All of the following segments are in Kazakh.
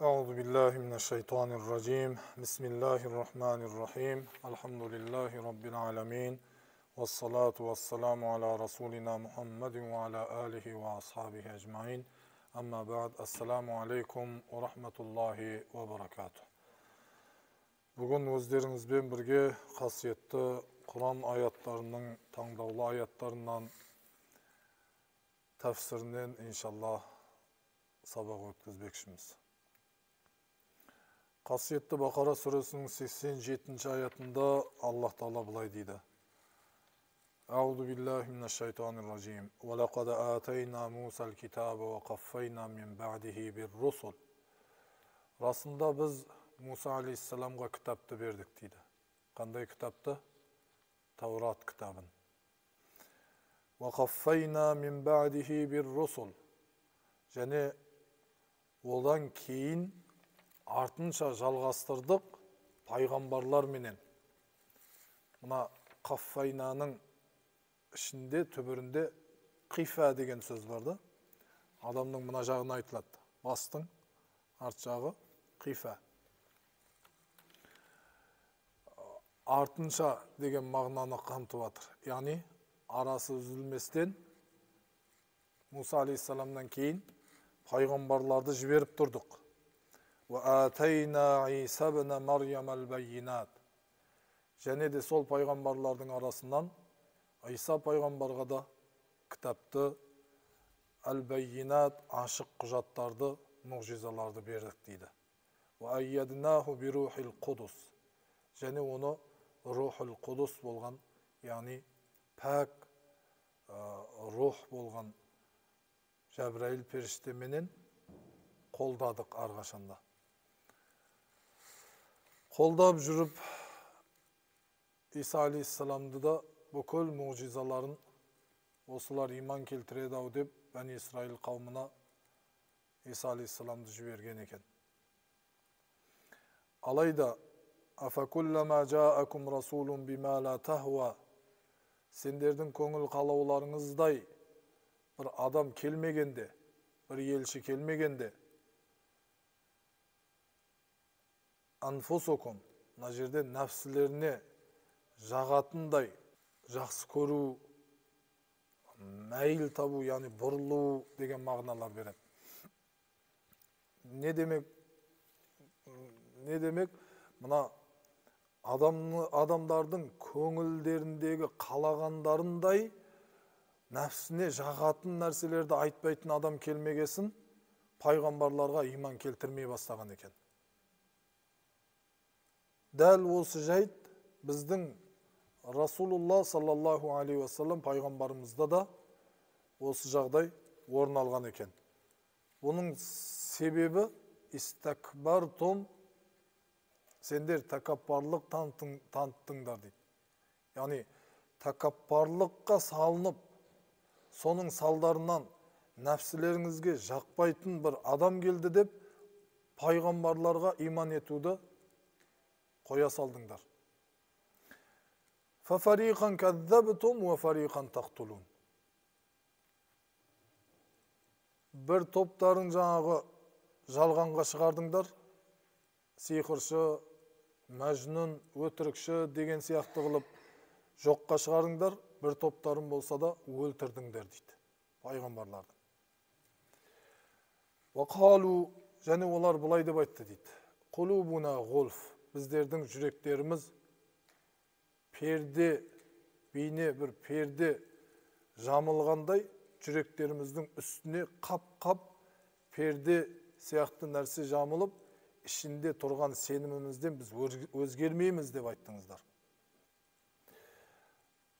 Euzubillahimineşşeytanirracim. Bismillahirrahmanirrahim. Elhamdülillahi Rabbil alemin. Vessalatu vesselamu ala Resulina Muhammedin ve ala alihi ve ashabihi ecmain. Amma ba'd. Esselamu aleykum ve rahmetullahi ve berekatuh. Bugün özlerinizben birge kasiyetli Kur'an ayatlarının, tangdavlı ayatlarından tefsirinden inşallah sabah ötküzbekşimiz. Kasiyetli Bakara suresinin 87. ayetinde Allah Teala bulay deydi. Euzu billahi mineşşeytanirracim. Ve laqad atayna Musa'l kitabe ve qaffayna min ba'dihi bir-rusul. Rasında biz Musa aleyhisselam'a kitapты berdik deydi. Qanday kitapты? Tavrat kitabın. Ve qaffayna min ba'dihi bir-rusul. Және odan keyin артынша жалғастырдық пайғамбарлар менен. Мына қаффайнаның ішінде түбірінде қифа деген сөз бар да. Адамның мына жағына айтылады. Бастың арт жағы қифа. Артынша деген мағынаны қамтып жатыр. Яғни арасы үзілместен Муса алейхиссаламнан кейін пайғамбарларды жіберіп тұрдық. وَآتَيْنَا عِيسَى بْنَ مَرْيَمَ الْبَيِّنَاتِ. Және де сол пайғамбарлардың арасынан İsa пайғамбарға да кітапты, әл-бәйинат, ашық құжаттарды, мұғжизаларды бердік дейді. وَأَيَّدْنَاهُ بِرُوحِ الْقُدُسِ. Және оны рухул құдус болған, яғни пәк рух болған Жәбірәйіл періштеменен қолдадық арғашанда. Қолдап жүріп, İsa aleyhisselamды да бүкіл мұғжизаларын осылар иман келтіреді ау деп Бәни Исраил қауымына İsa aleyhisselamды жіберген екен. Алайда «Афакуллама жаакум расулун бима ла тахва». Сендердің көңіл қалауларыңыздай бір адам келмегенде, бір елші келмегенде, анфусукум, мына жерде нәпсілеріне жағатындай жақсы көру, мәйіл табу, яғни бұрылу деген мағыналар береді. Не демек? Мына адамдардың көңілдеріндегі қалағандарындай нәпсіне жағатын нәрселерді айтпайтын адам келмегесін, пайғамбарларға иман келтірмей бастаған екен. Дәл осы жайт біздің Расулулла саллаллаху алейхи вассалам пайғамбарымызда да осы жағдай орын алған екен. Бұның себебі истакбартум, сендер тәкаппарлық танıттыңдар дейді. Яғни тәкаппарлыққа салынып, соның салдарынан нәпсілеріңізге жақпайтын бір адам келді деп пайғамбарларға иман етуді қоя салдыңдар. فَفَرِيقًا كَذَّبْتُمْ وَفَرِيقًا تَقْتُلُونَ. Bir топтарын жаңағы жалғанға шығардыңдар, сиқыршы, мәжнүн, өтірікші деген сияқты қылып жоққа шығардыңдар, bir топтарын болса да өлтірдіңдер дейді пайғамбарларды. وَقَالُوا, және олар бұлай деп айтты дейді. قُلُوبُنَا غُلْفٌ. Біздердің жүректеріміз перде, бейне бір перде жамылғандай, жүректеріміздің үстіне қап-қап перде сияқты нәрсе жамылып, ішінде тұрған сенімімізден біз өзгермейміз деп айттыңыздар.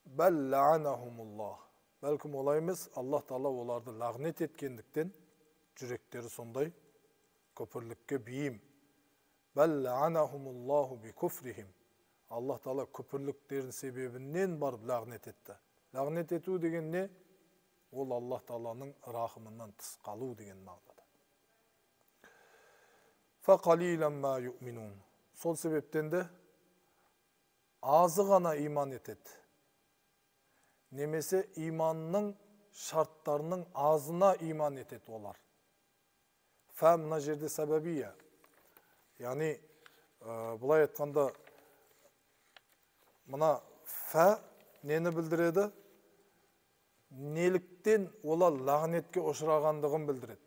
Бәл лаанахумуллах. Бәлкім олай емес, Аллах Таала оларды лағнет еткендіктен жүректері сондай көпірлікке бейім. Бәл лаанахумуллаху би куфрихим. Аллах Таала күпірліктерін себебінен барып лағнет етті. Лағнет ету деген не? Ол Аллах Тааланың рахымынан тыс қалу деген мағынада. Фақалилан ма юъминун. Сол себептен де азы ғана иман етеді. Немесе иманның шарттарының азына иман етеді олар. Фа мына жерде сәбәбия, Яғни, бұлай айтқанда, мына фә нені білдіреді? Неліктен олар лағнетке ұшырағандығын білдіреді.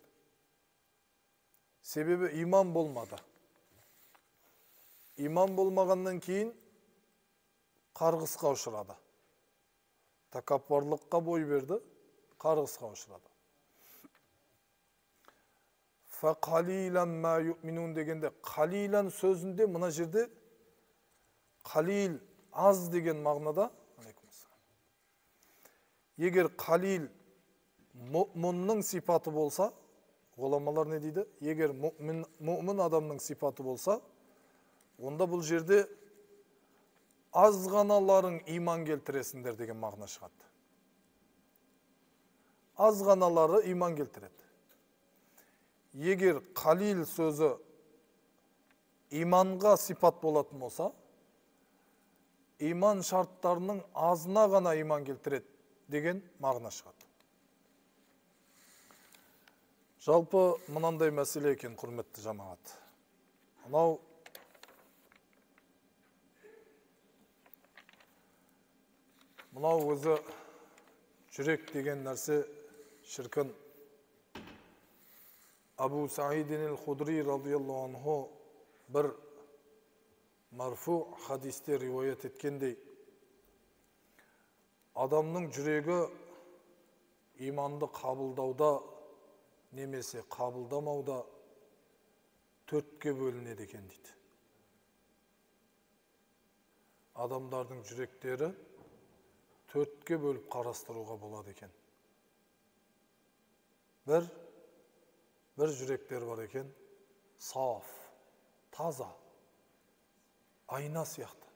Себебі иман болмады. Иман болмағаннан кейін қарғысқа ұшырады. Тәкаппарлыққа бой берді, қарғысқа ұшырады. Фәқалилан ма юъминун дегенде, қалилан сөзінде мына жерде қалил аз деген мағынада, егер қалил мұ'миннің сипаты болса, ғұламалар не дейді? Егер мұ'мин адамның сипаты болса, онда бұл жерде аз ғаналарың иман келтіресіңдер деген мағына шығады. Аз ғаналары иман келтіреді. Егер қалил сөзі иманға сипат болатын болса, иман шарттарының азына ғана иман келтіреді деген мағына шығады. Жалпы мынандай мәселе екен, құрметті жамағат. Мынау өзі жүрек деген нәрсе шіркін. Абу Саидин ал-Худри радияллаху анху бір марфу хадисте риуаят еткендей, адамның жүрегі иманды қабылдауда немесе қабылдамауда төртке бөлінеді екен дейді. Адамдардың жүректері төртке бөліп қарастыруға болады екен. Бір жүректер бар екен, саф, таза, айна сияқты.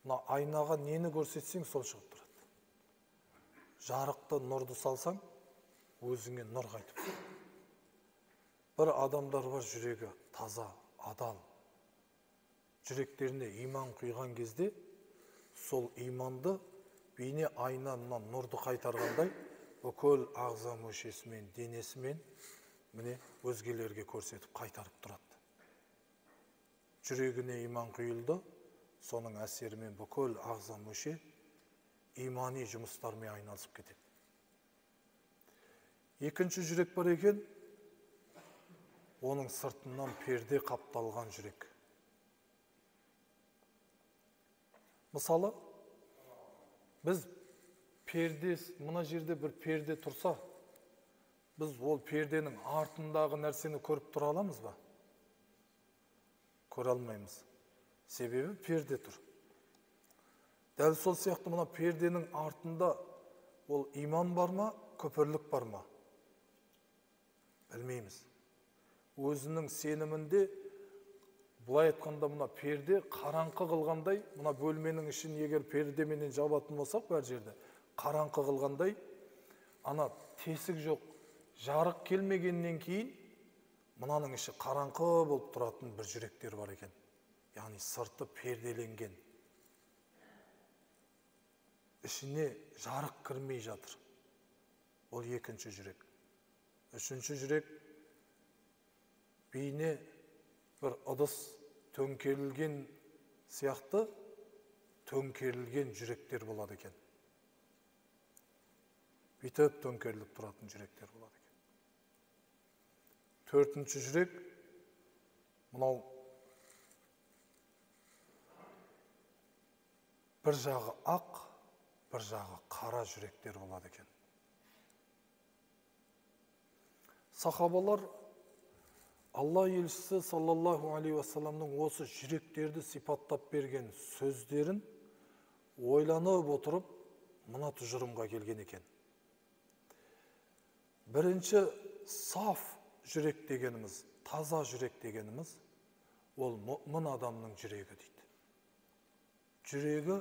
Мына айнаға нені көрсетсең, сол шығып тұрады. Жарықты нұрды салсаң, өзіңе нұр қайтып тұрады. Бір адамдар бар, жүрегі таза, адал. Жүректеріне иман құйған кезде, сол иманды бейне айнанынан нұрды қайтарғандай, бүкіл ағза мүшесімен, денесімен міне өзгелерге көрсетіп қайтарып тұрады. Жүрегіне иман құйылды, соның әсерімен бүкіл ағза мүше имани жұмыстармен айналысып кетеді. Екінші жүрек бар екен, оның сыртынан перде қапталған жүрек. Мысалы, біз мына жерде бір перде тұрса, біз ол перденің артындағы нәрсені көріп тұра аламыз ба? Көре алмаймыз. Себебі перде тұр. Дәл сол сияқты мына перденің артында ол иман бар ма, күпірлік бар ма? Білмейміз. Өзінің сенімінде, бұлай айтқанда мына перде қараңқы қылғандай, мына бөлменің ішін егер пердеменен жабатын болсақ, бәр жерде қараңқы қылғандай, ана тесік жоқ, жарық келмегеннен кейін, мынаның іші қараңқы болып тұратын бір жүректер бар екен. Яғни сырты перделенген. Ішіне жарық кірмей жатыр. Ол екінші жүрек. Үшінші жүрек, бейне бір ыдыс төңкерілген сияқты төңкерілген жүректер болады екен. Бүйтіп төңкеріліп тұратын жүректер болады екен. Төртінші жүрек, мынау бір жағы ақ, бір жағы қара жүректер болады екен. Сахабалар Алла елшісі саллаллаху алейхи уассаламның осы жүректерді сипаттап берген сөздерін ойланып отырып, мына тұжырымға келген екен. Бірінші саф жүрек дегеніміз, таза жүрек дегеніміз, ол мұ'мин адамның жүрегі дейді. Жүрегі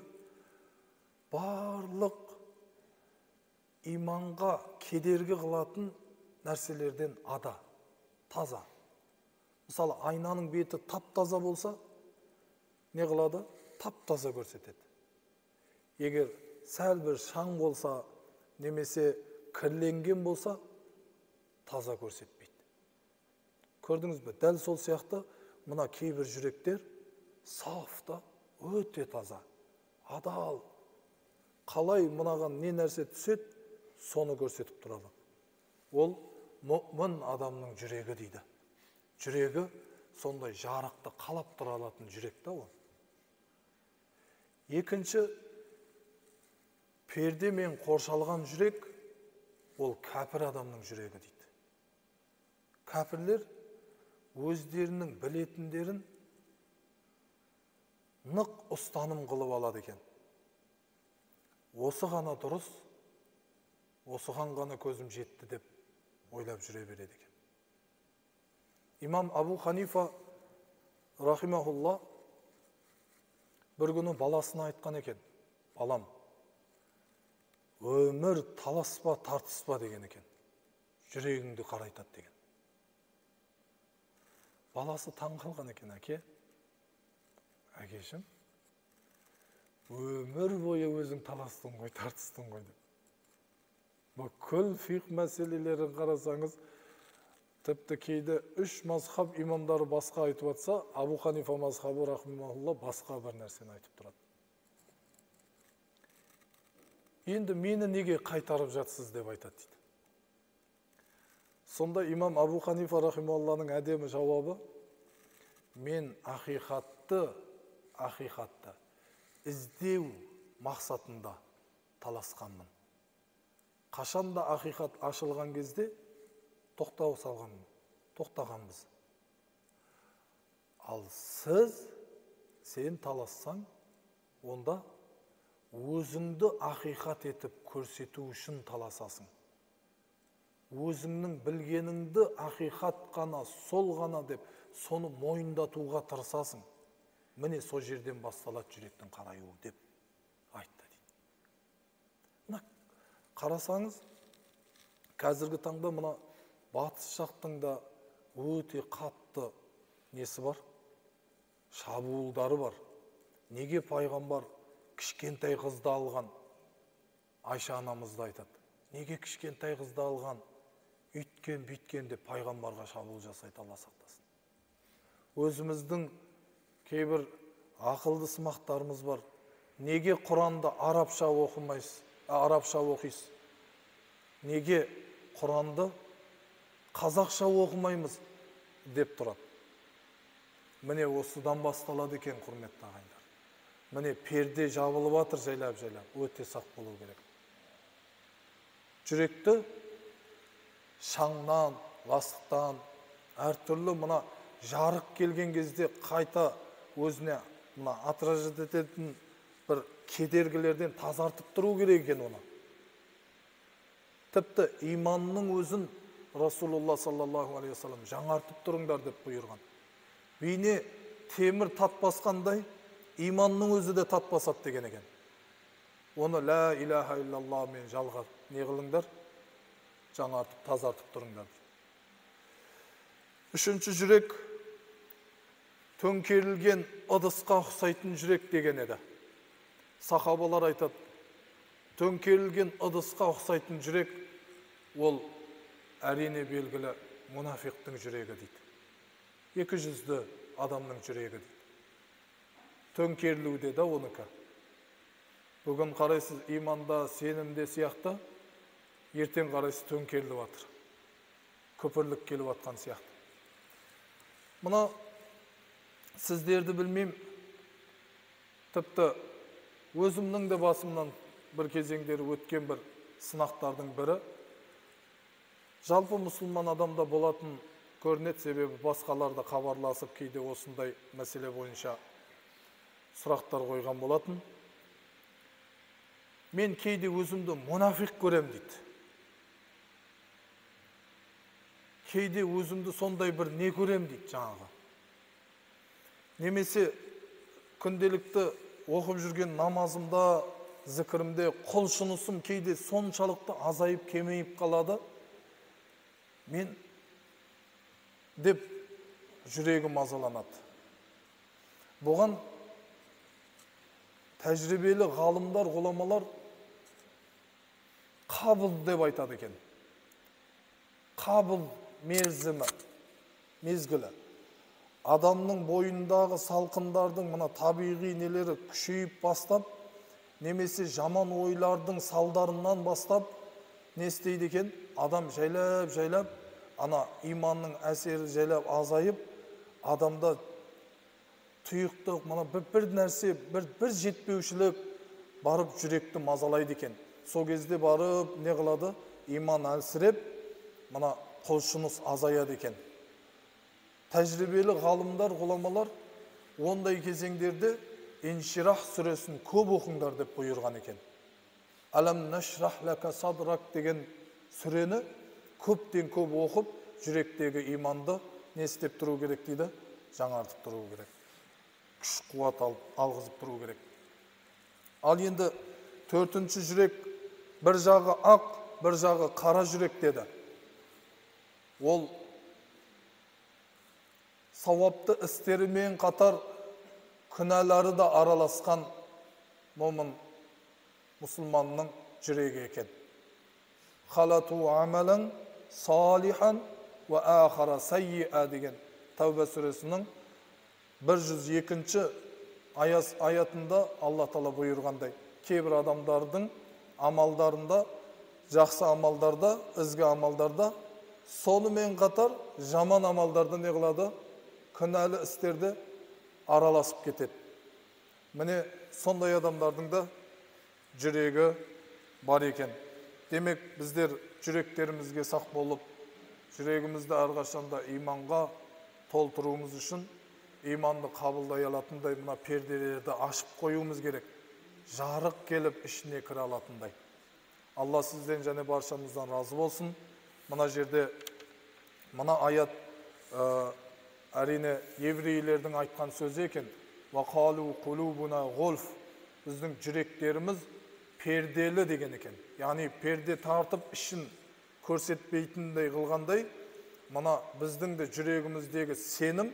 барлық иманға кедергі қылатын нәрселерден ада, таза. Мысалы, айнаның беті тап-таза болса, не қылады? Тап-таза көрсетеді. Егер сәл бір шаң болса, немесе кірленген болса, таза көрсетпейді. Көрдіңіз бе? Дәл сол сияқты мына кейбір жүректер саф та, өте таза, адал. Қалай мынаған не нәрсе түсет, соны көрсетіп тұрады. Ол мүмін адамның жүрегі дейді. Жүрегі сондай жарықты қалап тұра алатын жүрек та ол. Екінші, пердемен қоршалған жүрек, ол кәпір адамның жүрегі дейді. Кәпірлер өздерінің білетіндерін нық ұстаным қылып алады екен. Осы ғана дұрыс, осыған ғана көзім жетті деп ойлап жүре береді екен. Имам Абу Ханифа рахимахулла бір күні баласына айтқан екен: балам, өмір таласпа, тартыспа деген екен. Жүрегіңді қарайтады деген. Баласы таң қалған екен: әкешім, өмір бойы өзің таластың ғой, тартыстың ғой деп. Бүкіл фиқ мәселелерін қарасаңыз, тіпті кейде 3 мазхаб имамдары басқа айтып атса, Абу Ханифа мазхабы рахимахулла басқа бір нәрсені айтып тұрады. Енді мені неге қайтарып жатсыз деп айтады дейді. Сонда имам Абу Ханифа рахимахулланың әдемі жауабы: мен ақиқатты іздеу мақсатында таласқанмын. Қашанда ақиқат ашылған кезде тоқтағанбыз. Ал сен талассаң, онда өзіңді ақиқат етіп көрсету үшін таласасың. Өзіңнің білгеніңді ақиқат қана, сол ғана деп, соны мойындатуға тырысасың. Міне сол жерден басталады жүректің қараюы деп айтты дейді. Мына қарасаңыз, қазіргі таңда мына батыс жақтың да өте қатты несі бар? Шабуылдары бар. Неге пайғамбар кішкентай қызды алған? Айша анамызды айтады: неге кішкентай қызды алған? Үйткен, бүйткен деп пайғамбарға шабуыл жасайды, Алла сақтасын. Өзіміздің кейбір ақылды сымақтарымыз бар. Неге Құранды арабша оқисыз? Неге Құранды қазақша оқымаймыз деп тұрады. Міне осыдан басталады екен, құрметті ағайындар. Міне перде жабылып жатыр жайлап-жайлап, өте сақ болу керек. Жүректі шаңнан, ластықтан, әртүрлі мына жарық келген кезде қайта өзіне отражать ететін бір кедергілерден тазартып тұру керек екен оны. Тіпті иманның өзін Расулулла саллаллаху алейхи вассалам жаңартып тұрыңдар деп бұйырған. Бейне темір тат басқандай, иманның өзі де тат басады деген екен. Оны ла илаха иллалла мен жалғап не қылыңдар? Жаңартып, тазартып тұрыңдар. Үшінші жүрек төңкерілген ыдысқа ұқсайтын жүрек деген еді. Сахабалар айтады: төңкерілген ыдысқа ұқсайтын жүрек ол әрине белгілі мұнафиқтың жүрегі дейді. 200-ді адамның жүрегі дейді. Төңкерілуде да оныкі. Бүгін қарайсыз иманда, сенімде сияқты, ертең қарайсыз төңкеріліп жатыр. Көпірлік келіп жатқан сияқты. Мына сіздерді білмейм, тіпті өзімнің де басымнан бір кезеңдері өткен бір сынақтардың бірі, жалпы мұсылман адамда болатын көрінеді, себебі басқаларда хабарласып кейде осындай мәселе бойынша сұрақтар қойған болатын. Мен кейде өзімді мұнафиқ көрем дейді. Кейде өзімді сондай бір не көрем дейді жаңағы. Немесе күнделікті оқып жүрген намазымда, зікірімде құлшынысым кейде соншалықты азайып, кемейіп қалады. Мен деп жүрегім азаланады. Бұған тәжірибелі ғалымдар, ғұламалар қабыл деп айтады екен. Қабыл мерзімі. mezgili. Адамның бойындағы салқындардың мына табиғи нелері күшейіп бастап, немесе жаман ойлардың салдарынан бастап, не істейді екен? Адам жайлап, ана иманның әсері жайлап азайып, адамда тұйықтық, мына бір нәрсе, бір жетпеушілік барып жүректі мазалайды екен. Сол кезде барып не қылады? Иман әлсіреп, мына құлшыныс азаяды екен. Тәжірибелі ғалымдар, ғұламалар ондай кезеңдерде Инширах сүресін көп оқыңдар деп бұйырған екен. Алам нашрах лака садрак деген сүрені көптен көп оқып, жүректегі иманды не істеп тұру керек дейді? Жаңартып тұру керек. Күш қуат алғызып тұру керек. Ал енді төртінші жүрек, бір жағы ақ, бір жағы қара жүрек деді. Ол сауапты істерімен қатар күнәлары да араласқан момын мұсылманның жүрегі екен. Халату амалан салихан ва ахара саййиа деген Тәуба сүресінің 102-ші аятында Алла Тағала бұйырғандай, кейбір адамдардың амалдарында, жақсы амалдарда, ізгі амалдарда, сонымен қатар жаман амалдарда не қылады? Күнәлі істерді араласып кетеді. Міне сондай адамдардың да жүрегі бар екен. Демек, біздер жүректерімізге сақ болып, жүрегімізді әрқашанда иманға толтыруымыз үшін иманды қабылдай алатындай мына перделерді ашып қоюымыз керек. Жарық келіп ішіне кіре алатындай. Алла сізден және баршамыздан разы болсын. Мына жерде мына аят әрине еврейлердің айтқан сөзі екен. Вақалу қулубуна ғулф. Біздің жүректеріміз перделі деген екен. Яғни перде тартып ішін көрсетпейтіндей қылғандай, мына біздің де жүрегіміздегі сенім,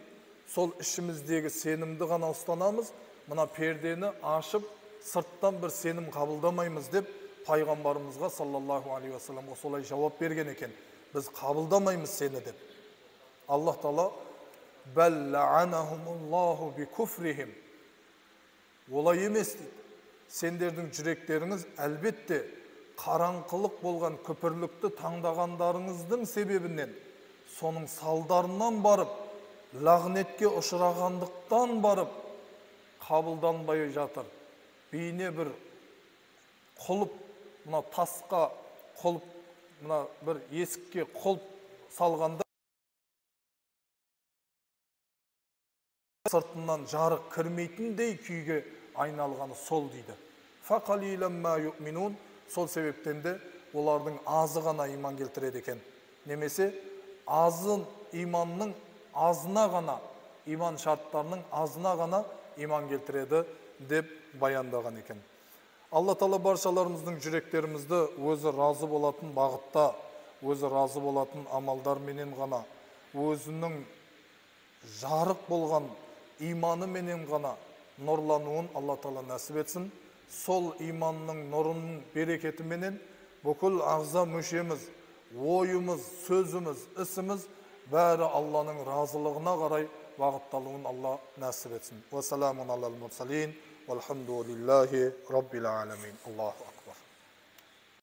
сол ішіміздегі сенімді ғана ұстанамыз, мына пердені ашып, сырттан бір сенім қабылдамаймыз деп пайғамбарымызға саллаллаху алейхи уассаламға солай жауап берген екен. Біз қабылдамаймыз сені деп. Аллах Тағала бәлләанахумуллаху би куфрихим. Олай емес дейді. Сендердің жүректеріңіз әлбетте қараңқылық болған күпірлікті таңдағандарыңыздың себебінен, соның салдарынан барып, лағнетке ұшырағандықтан барып, қабылданбай жатыр. Бейне бір құлып, мына тасқа құлып, мына бір есікке құлып салғанда сыртынан жарық кірмейтіндей күйге айналғаны сол дейді. Фақалилам ма юъминун. Сол себептен де олардың азы ғана иман келтіреді екен. Немесе азын иманның азына ғана, иман шарттарының азына ғана иман келтіреді деп баяндаған екен. Алла Тағала баршаларымыздың жүректерімізді өзі разы болатын бағытта, өзі разы болатын амалдарменен ғана, өзінің жарық болған иманы менен ғана нұрлануын Алла Тағала нәсіп етсін. Сол иманның нұрының берекеті менен бүкіл ағза мүшеміз, ойымыз, сөзіміз, ісіміз бәрі Алланың разылығына қарай бағытталуын Алла нәсіп етсін. Ва саламун алал мурсалин, валхамдулиллахи раббил аламин. Аллаху